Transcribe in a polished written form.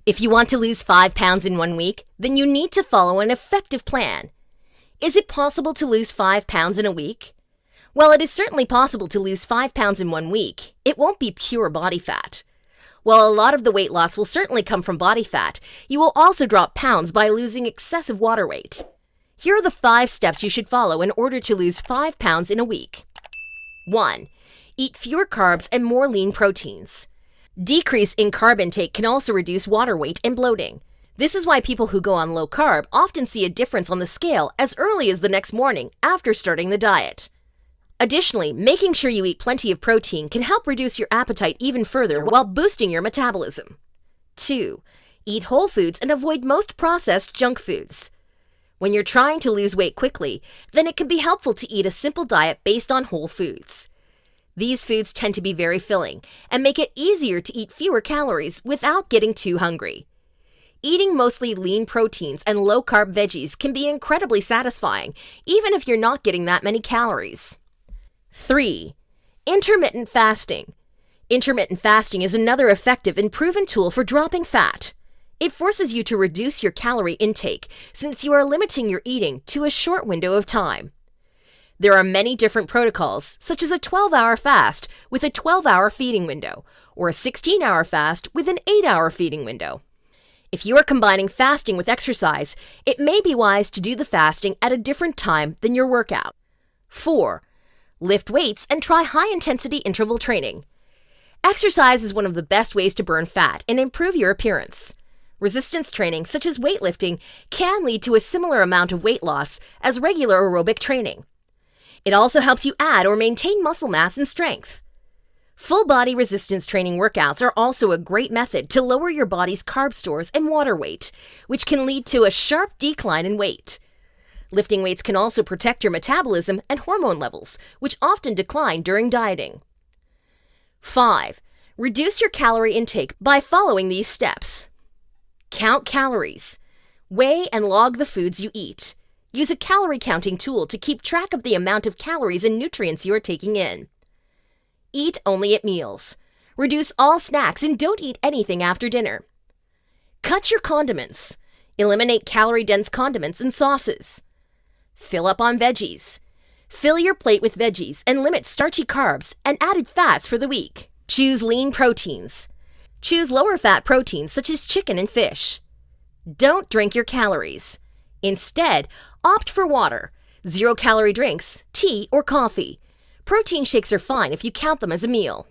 If you want to lose 5 pounds in 1 week, then you need to follow an effective plan. Is it possible to lose 5 pounds in a week? Well, it is certainly possible to lose 5 pounds in 1 week. It won't be pure body fat. While a lot of the weight loss will certainly come from body fat, you will also drop pounds by losing excessive water weight. Here are the 5 steps you should follow in order to lose 5 pounds in a week. 1. Eat fewer carbs and more lean proteins. Decrease in carb intake can also reduce water weight and bloating. This is why people who go on low carb often see a difference on the scale as early as the next morning after starting the diet. Additionally, making sure you eat plenty of protein can help reduce your appetite even further while boosting your metabolism. 2. Eat whole foods and avoid most processed junk foods. When you're trying to lose weight quickly, then it can be helpful to eat a simple diet based on whole foods. These foods tend to be very filling and make it easier to eat fewer calories without getting too hungry. Eating mostly lean proteins and low-carb veggies can be incredibly satisfying, even if you're not getting that many calories. 3. Intermittent fasting. Intermittent fasting is another effective and proven tool for dropping fat. It forces you to reduce your calorie intake since you are limiting your eating to a short window of time. There are many different protocols, such as a 12-hour fast with a 12-hour feeding window, or a 16-hour fast with an 8-hour feeding window. If you are combining fasting with exercise, it may be wise to do the fasting at a different time than your workout. 4. Lift weights and try high-intensity interval training. Exercise is one of the best ways to burn fat and improve your appearance. Resistance training, such as weightlifting, can lead to a similar amount of weight loss as regular aerobic training. It also helps you add or maintain muscle mass and strength. Full-body resistance training workouts are also a great method to lower your body's carb stores and water weight, which can lead to a sharp decline in weight. Lifting weights can also protect your metabolism and hormone levels, which often decline during dieting. 5. Reduce your calorie intake by following these steps. Count calories. Weigh and log the foods you eat. Use a calorie counting tool to keep track of the amount of calories and nutrients you are taking in. Eat only at meals. Reduce all snacks and don't eat anything after dinner. Cut your condiments. Eliminate calorie-dense condiments and sauces. Fill up on veggies. Fill your plate with veggies and limit starchy carbs and added fats for the week. Choose lean proteins. Choose lower-fat proteins such as chicken and fish. Don't drink your calories. Instead, opt for water, zero-calorie drinks, tea, or coffee. Protein shakes are fine if you count them as a meal.